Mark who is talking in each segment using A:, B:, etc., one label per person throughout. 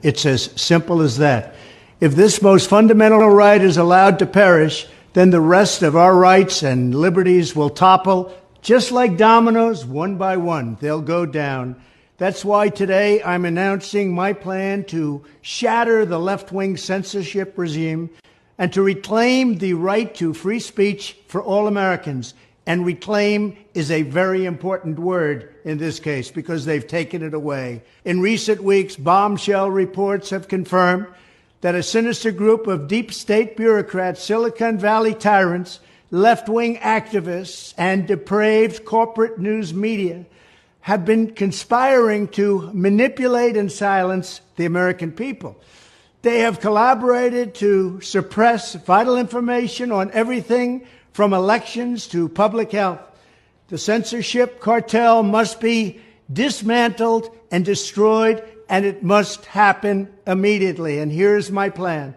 A: It's as simple as that. If this most fundamental right is allowed to perish, then the rest of our rights and liberties will topple just like dominoes, one by one. They'll go down. That's why today I'm announcing my plan to shatter the left-wing censorship regime and to reclaim the right to free speech for all Americans. And reclaim is a very important word in this case because they've taken it away. In recent weeks, bombshell reports have confirmed that a sinister group of deep state bureaucrats, Silicon Valley tyrants, left-wing activists, and depraved corporate news media have been conspiring to manipulate and silence the American people. They have collaborated to suppress vital information on everything from elections to public health. The censorship cartel must be dismantled and destroyed, and it must happen immediately. And here's my plan.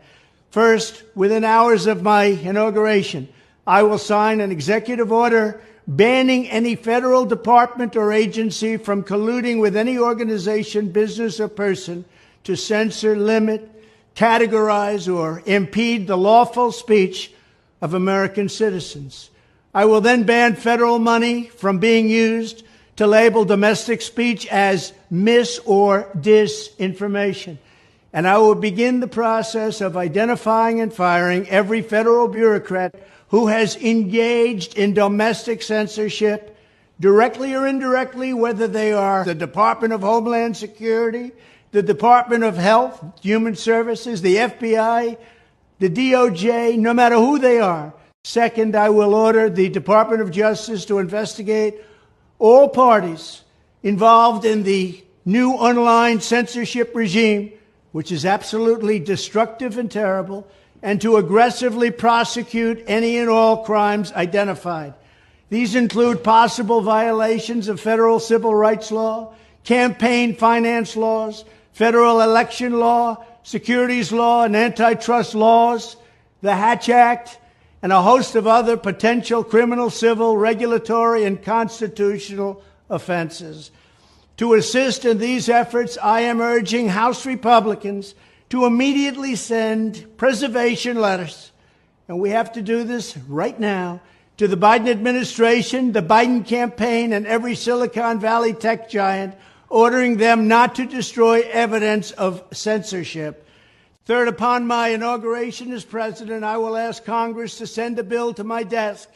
A: First, within hours of my inauguration, I will sign an executive order banning any federal department or agency from colluding with any organization, business, or person to censor, limit, categorize, or impede the lawful speech of American citizens. I will then ban federal money from being used to label domestic speech as mis- or disinformation. And I will begin the process of identifying and firing every federal bureaucrat who has engaged in domestic censorship, directly or indirectly, whether they are the Department of Homeland Security, the Department of Health, Human Services, the FBI, the DOJ, no matter who they are. Second, I will order the Department of Justice to investigate all parties involved in the new online censorship regime, which is absolutely destructive and terrible, and to aggressively prosecute any and all crimes identified. These include possible violations of federal civil rights law, campaign finance laws, federal election law, securities law, and antitrust laws, the Hatch Act, and a host of other potential criminal, civil, regulatory, and constitutional offenses. To assist in these efforts, I am urging House Republicans to immediately send preservation letters, and we have to do this right now, to the Biden administration, the Biden campaign, and every Silicon Valley tech giant, ordering them not to destroy evidence of censorship. Third, upon my inauguration as president, I will ask Congress to send a bill to my desk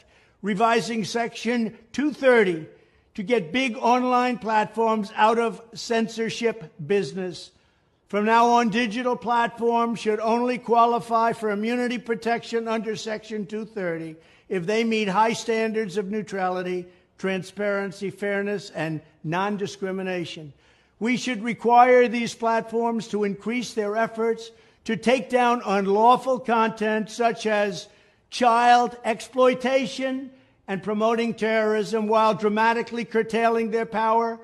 A: revising Section 230 to get big online platforms out of censorship business. From now on, digital platforms should only qualify for immunity protection under Section 230 if they meet high standards of neutrality, transparency, fairness, and non-discrimination. We should require these platforms to increase their efforts to take down unlawful content such as child exploitation and promoting terrorism, while dramatically curtailing their power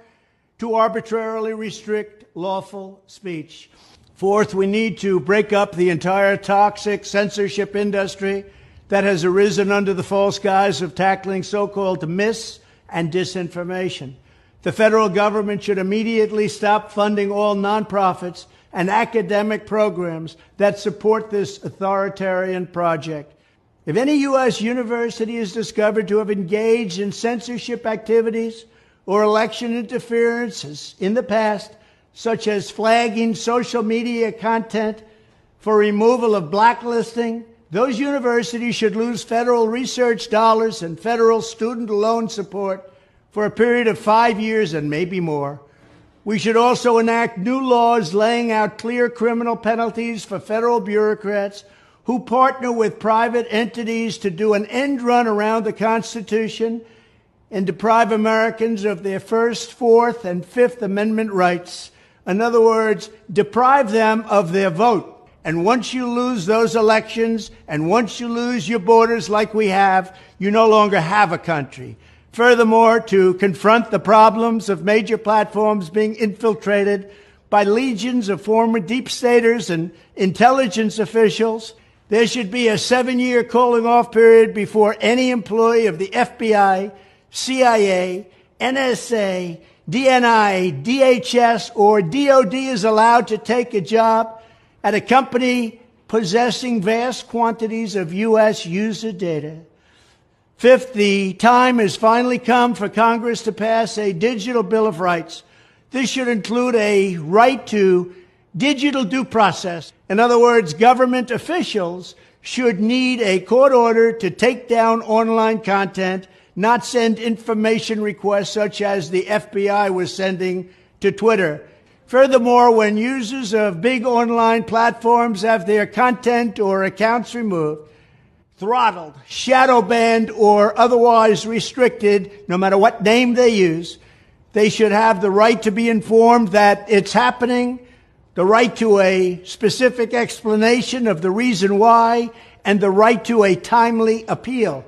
A: to arbitrarily restrict lawful speech. Fourth, we need to break up the entire toxic censorship industry that has arisen under the false guise of tackling so-called mis- and disinformation. The federal government should immediately stop funding all nonprofits and academic programs that support this authoritarian project. If any U.S. university is discovered to have engaged in censorship activities or election interferences in the past, such as flagging social media content for removal of blacklisting, those universities should lose federal research dollars and federal student loan support for a period of 5 years and maybe more. We should also enact new laws laying out clear criminal penalties for federal bureaucrats who partner with private entities to do an end run around the Constitution and deprive Americans of their First, Fourth, and Fifth Amendment rights. In other words, deprive them of their vote. And once you lose those elections, and once you lose your borders like we have, you no longer have a country. Furthermore, to confront the problems of major platforms being infiltrated by legions of former deep staters and intelligence officials, there should be a 7-year cooling off period before any employee of the FBI, CIA, NSA, DNI, DHS, or DOD is allowed to take a job at a company possessing vast quantities of U.S. user data. Fifth, the time has finally come for Congress to pass a digital Bill of Rights. This should include a right to digital due process. In other words, government officials should need a court order to take down online content, not send information requests such as the FBI was sending to Twitter. Furthermore, when users of big online platforms have their content or accounts removed, throttled, shadow banned, or otherwise restricted, no matter what name they use, they should have the right to be informed that it's happening, the right to a specific explanation of the reason why, and the right to a timely appeal.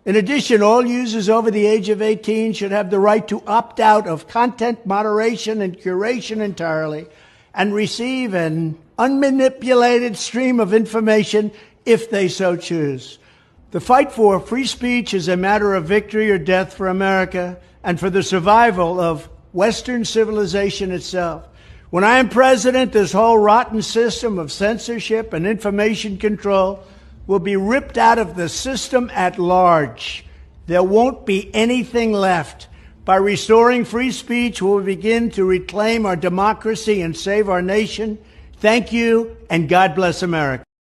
A: In addition, all users over the age of 18 should have the right to opt out of content moderation and curation entirely and receive an unmanipulated stream of information if they so choose. The fight for free speech is a matter of victory or death for America and for the survival of Western civilization itself. When I am president, this whole rotten system of censorship and information control will be ripped out of the system at large. There won't be anything left. By restoring free speech, we'll begin to reclaim our democracy and save our nation. Thank you, and God bless America.